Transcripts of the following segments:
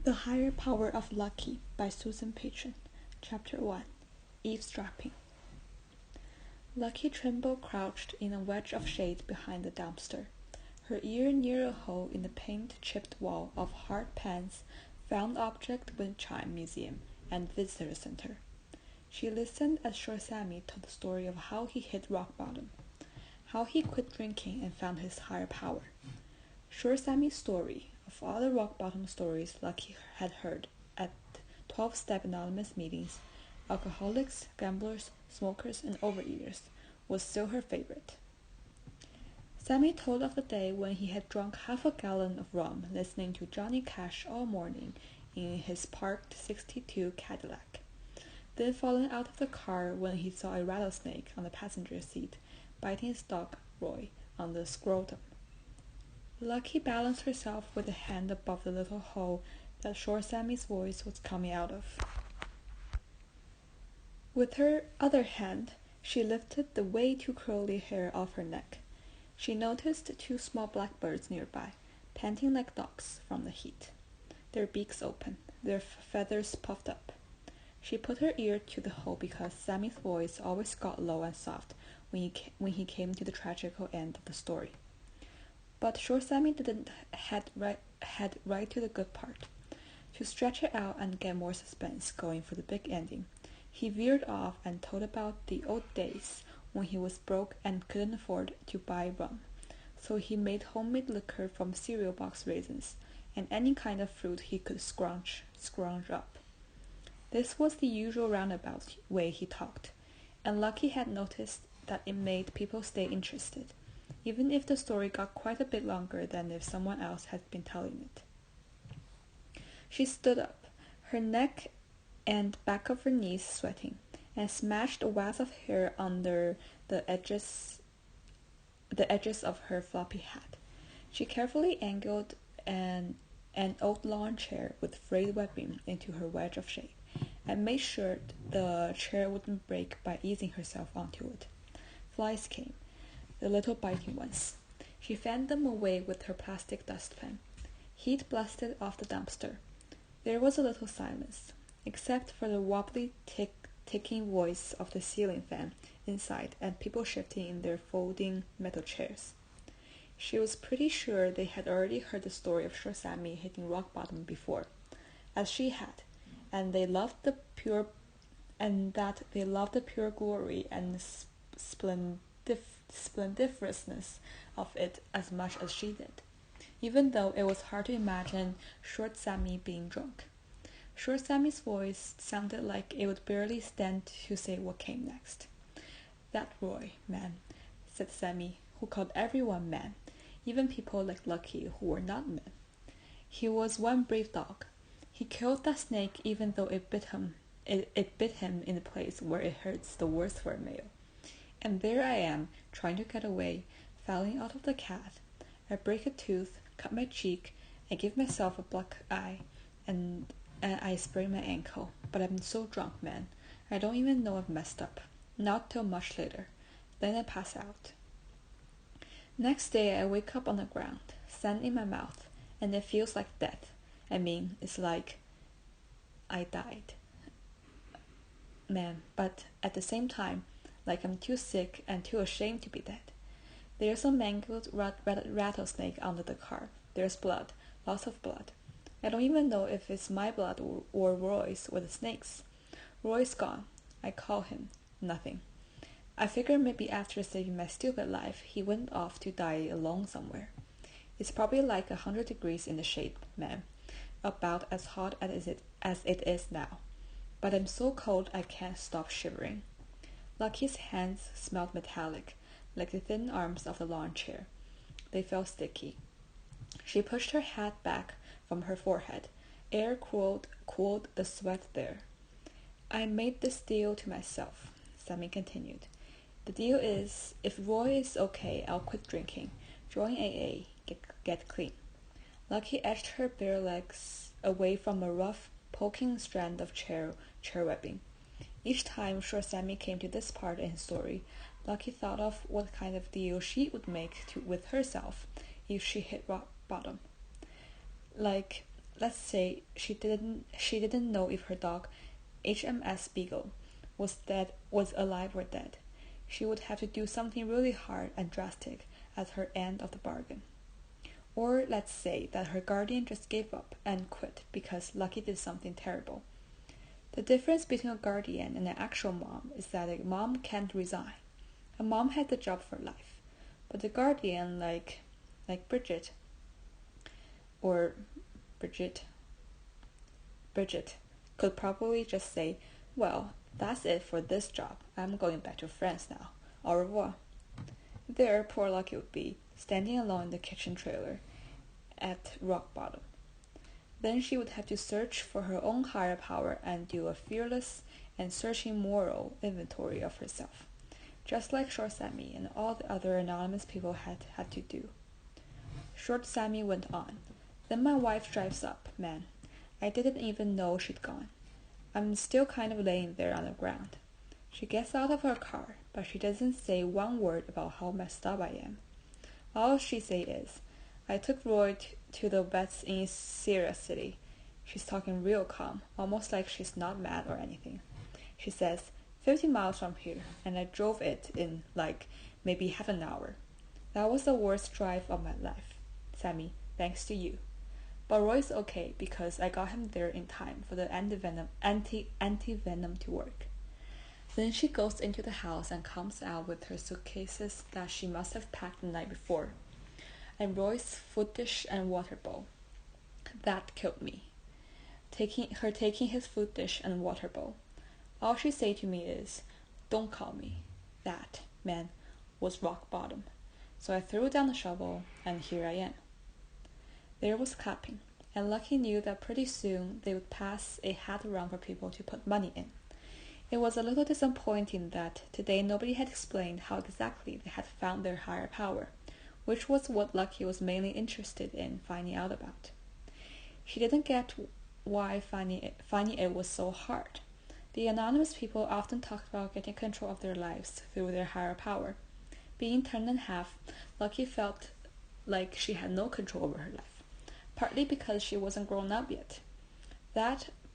The Higher Power of Lucky by Susan Patron. Chapter 1. Eavesdropping. Lucky Trimble crouched in a wedge of shade behind the dumpster, her ear near a hole in the paint-chipped wall of Hard Pan's Found Object Wind Chime Museum and Visitor Center. She listened as Short Sammy told the story of how he hit rock bottom, how he quit drinking and found his higher power. Short Sammy's story, of all the rock bottom stories Lucky had heard at 12-step anonymous meetings, alcoholics, gamblers, smokers, and overeaters, was still her favorite. Sammy told of the day when he had drunk half a gallon of rum listening to Johnny Cash all morning in his parked '62 Cadillac, then falling out of the car when he saw a rattlesnake on the passenger seat, biting his dog Roy on the scrotum. Lucky balanced herself with a hand above the little hole that Short Sammy's voice was coming out of. With her other hand, she lifted the way too curly hair off her neck. She noticed two small blackbirds nearby, panting like dogs from the heat, their beaks open, their feathers puffed up. She put her ear to the hole because Sammy's voice always got low and soft when he came to the tragical end of the story. But Short Sammy didn't head right to the good part. To stretch it out and get more suspense going for the big ending, he veered off and told about the old days when he was broke and couldn't afford to buy rum. So he made homemade liquor from cereal box raisins and any kind of fruit he could scrounge up. This was the usual roundabout way he talked, and Lucky had noticed that it made people stay interested, even if the story got quite a bit longer than if someone else had been telling it. She stood up, her neck and back of her knees sweating, and smashed a wad of hair under the edges of her floppy hat. She carefully angled an old lawn chair with frayed webbing into her wedge of shade, and made sure the chair wouldn't break by easing herself onto it. Flies came, the little biting ones. She fanned them away with her plastic dustpan. Heat blasted off the dumpster. There was a little silence, except for the wobbly ticking voice of the ceiling fan inside and people shifting in their folding metal chairs. She was pretty sure they had already heard the story of Short Sammy hitting rock bottom before, as she had, and that they loved the pure glory and splendiferousness of it as much as she did, even though it was hard to imagine Short Sammy being drunk. Short Sammy's voice sounded like it would barely stand to say what came next. "That Roy, man," said Sammy, who called everyone man, even people like Lucky who were not men. "He was one brave dog. He killed that snake even though it bit him in the place where it hurts the worst for a male. And there I am, trying to get away, falling out of the cab. I break a tooth, cut my cheek, I give myself a black eye, and I sprain my ankle. But I'm so drunk, man. I don't even know I've messed up. Not till much later. Then I pass out. Next day I wake up on the ground, sand in my mouth, and it feels like death. I mean, it's like I died. Man, but at the same time, like I'm too sick and too ashamed to be dead. There's a mangled rattlesnake under the car. There's blood, lots of blood. I don't even know if it's my blood or Roy's or the snake's. Roy's gone. I call him. Nothing. I figure maybe after saving my stupid life, he went off to die alone somewhere. It's probably like 100 degrees in the shade, man. About as hot as it is now. But I'm so cold I can't stop shivering." Lucky's hands smelled metallic, like the thin arms of the lawn chair. They felt sticky. She pushed her hat back from her forehead. Air cooled the sweat there. "I made this deal to myself," Sammy continued. "The deal is, if Roy is okay, I'll quit drinking, join AA, get clean." Lucky edged her bare legs away from a rough, poking strand of chair webbing. Each time Short Sammy came to this part in his story, Lucky thought of what kind of deal she would make with herself if she hit rock bottom. Like, let's say she didn't know if her dog, HMS Beagle, was alive or dead. She would have to do something really hard and drastic at her end of the bargain. Or let's say that her guardian just gave up and quit because Lucky did something terrible. The difference between a guardian and an actual mom is that a mom can't resign. A mom had the job for life. But the guardian, like Bridget, or Bridget, could probably just say, well, that's it for this job. I'm going back to France now. Au revoir. There, poor Lucky would be, standing alone in the kitchen trailer, at rock bottom. Then she would have to search for her own higher power and do a fearless and searching moral inventory of herself, just like Short Sammy and all the other anonymous people had to do. Short Sammy went on. Then my wife drives up, man. I didn't even know she'd gone. I'm still kind of laying there on the ground. She gets out of her car, but she doesn't say one word about how messed up I am. All she say is, I took Roy to the vets in Sierra City. She's talking real calm, almost like she's not mad or anything. She says, 50 miles from here, and I drove it in, maybe half an hour. That was the worst drive of my life, Sammy, thanks to you. But Roy's okay because I got him there in time for the anti-venom to work. Then she goes into the house and comes out with her suitcases that she must have packed the night before, and Roy's food dish and water bowl. That killed me. Taking his food dish and water bowl. All she said to me is, don't call me. That, man, was rock bottom. So I threw down the shovel, and here I am. There was clapping, and Lucky knew that pretty soon they would pass a hat around for people to put money in. It was a little disappointing that today nobody had explained how exactly they had found their higher power, which was what Lucky was mainly interested in finding out about. She didn't get why finding it was so hard. The anonymous people often talked about getting control of their lives through their higher power. Being turned in half, Lucky felt like she had no control over her life, partly because she wasn't grown up yet.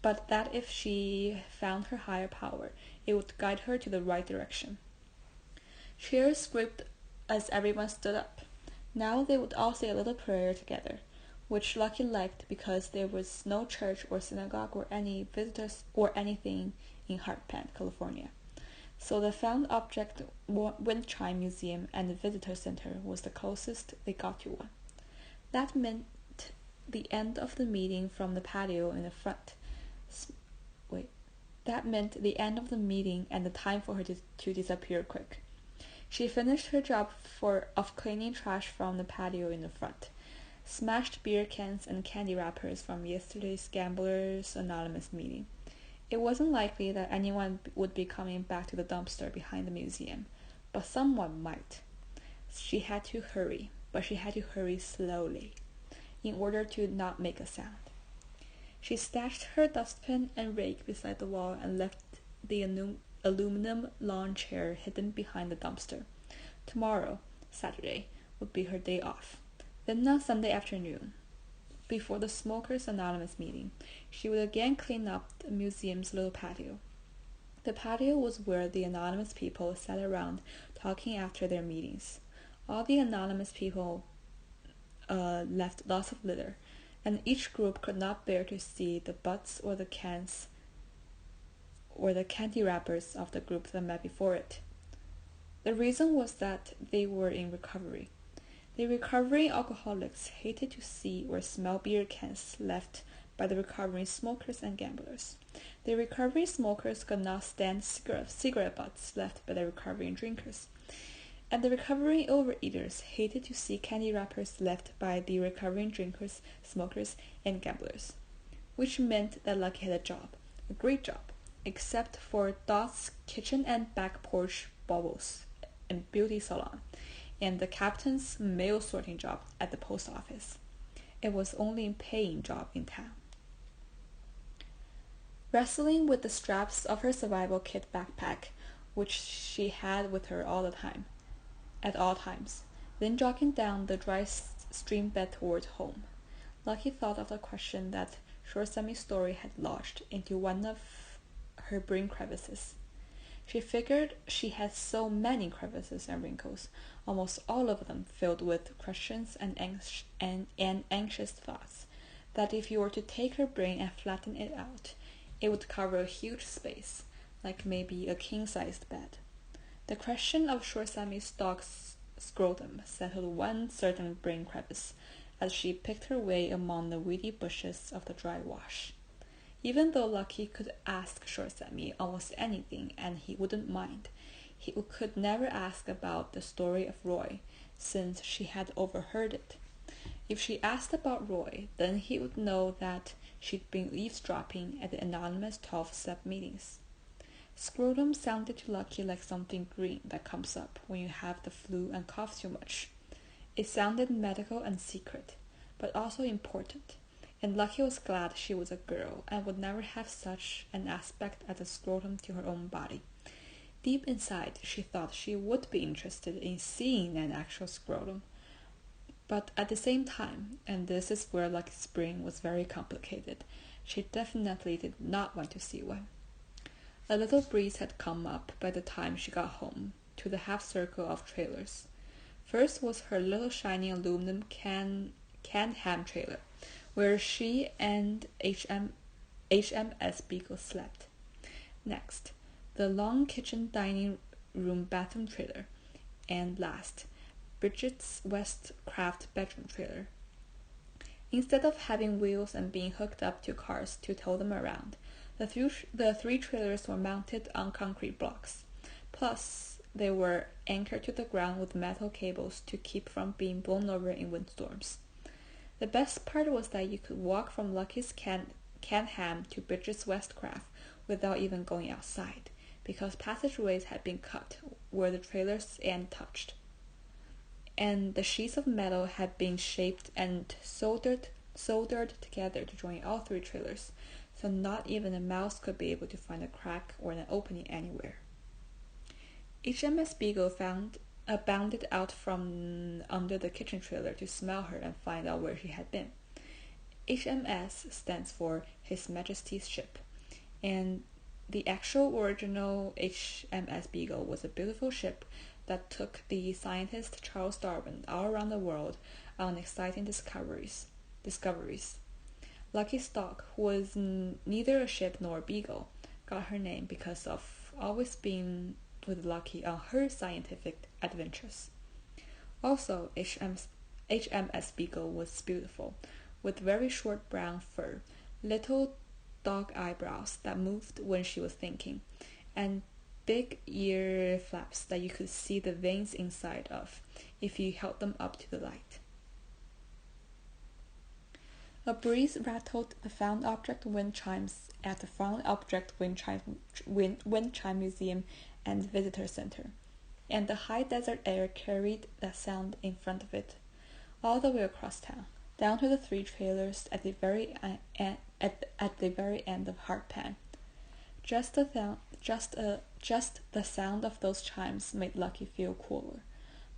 But that if she found her higher power, it would guide her to the right direction. Cheers scraped as everyone stood up. Now they would all say a little prayer together, which Lucky liked because there was no church or synagogue or any visitors or anything in Hartpan, California. So the found object wind chime museum and the visitor center was the closest they got to one. That meant the end of the meeting from the patio in the front. That meant the end of the meeting and the time for her to disappear quick. She finished her job of cleaning trash from the patio in the front, smashed beer cans and candy wrappers from yesterday's Gamblers Anonymous meeting. It wasn't likely that anyone would be coming back to the dumpster behind the museum, but someone might. She had to hurry, but she had to hurry slowly, in order to not make a sound. She stashed her dustpan and rake beside the wall and left the aluminum lawn chair hidden behind the dumpster. Tomorrow, Saturday, would be her day off. Then on Sunday afternoon, before the Smokers Anonymous meeting, she would again clean up the museum's little patio. The patio was where the anonymous people sat around talking after their meetings. All the anonymous people left lots of litter, and each group could not bear to see the butts or the cans or the candy wrappers of the group that met before it. The reason was that they were in recovery. The recovering alcoholics hated to see or smell beer cans left by the recovering smokers and gamblers. The recovering smokers could not stand cigarette butts left by the recovering drinkers. And the recovering overeaters hated to see candy wrappers left by the recovering drinkers, smokers, and gamblers. Which meant that Lucky had a job, a great job, except for Dot's kitchen and back porch baubles and beauty salon, and the captain's mail sorting job at the post office. It was only a paying job in town. Wrestling with the straps of her survival kit backpack, which she had with her at all times, then jogging down the dry stream bed toward home. Lucky thought of the question that Shorsami's story had lodged into one of her brain crevices. She figured she had so many crevices and wrinkles, almost all of them filled with questions and anxious thoughts, that if you were to take her brain and flatten it out, it would cover a huge space, like maybe a king-sized bed. The question of Shorsami's dog's scrotum settled one certain brain crevice as she picked her way among the weedy bushes of the dry wash. Even though Lucky could ask Shorsami almost anything and he wouldn't mind, he could never ask about the story of Roy, since she had overheard it. If she asked about Roy, then he would know that she'd been eavesdropping at the anonymous 12-step meetings. Scrotum sounded to Lucky like something green that comes up when you have the flu and cough too much. It sounded medical and secret, but also important, and Lucky was glad she was a girl and would never have such an aspect as a scrotum to her own body. Deep inside, she thought she would be interested in seeing an actual scrotum. But at the same time, and this is where Lucky's brain was very complicated, she definitely did not want to see one. A little breeze had come up by the time she got home to the half-circle of trailers. First was her little shiny aluminum canned ham trailer, where she and HMS Beagle slept. Next, the long kitchen dining room bathroom trailer, and last, Bridget's Westcraft bedroom trailer. Instead of having wheels and being hooked up to cars to tow them around, the three trailers were mounted on concrete blocks. Plus, they were anchored to the ground with metal cables to keep from being blown over in windstorms. The best part was that you could walk from Lucky's canned ham to Bridget's Westcraft without even going outside, because passageways had been cut where the trailers end touched, and the sheets of metal had been shaped and soldered together to join all three trailers, so not even a mouse could be able to find a crack or an opening anywhere. HMS Beagle bounded out from under the kitchen trailer to smell her and find out where she had been. HMS stands for His Majesty's Ship, and the actual original HMS Beagle was a beautiful ship that took the scientist Charles Darwin all around the world on exciting discoveries. Lucky's dog, who was neither a ship nor a beagle, got her name because of always being with Lucky on her scientific adventures. Also, HMS Beagle was beautiful, with very short brown fur, little dog eyebrows that moved when she was thinking, and big ear flaps that you could see the veins inside of if you held them up to the light. A breeze rattled the found object wind chimes at the Found Object Wind Chime Museum and Visitor Center, and the high desert air carried that sound in front of it all the way across town, down to the three trailers at the very end of Hartpan. Just the sound of those chimes made Lucky feel cooler,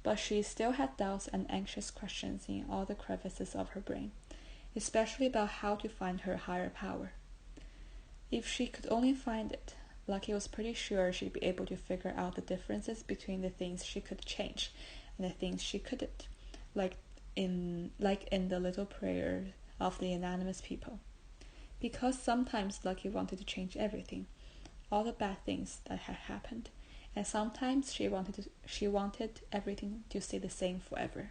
but she still had doubts and anxious questions in all the crevices of her brain, especially about how to find her higher power. If she could only find it, Lucky was pretty sure she'd be able to figure out the differences between the things she could change and the things she couldn't, like in the little prayer of the anonymous people. Because sometimes Lucky wanted to change everything, all the bad things that had happened, and sometimes she wanted everything to stay the same forever.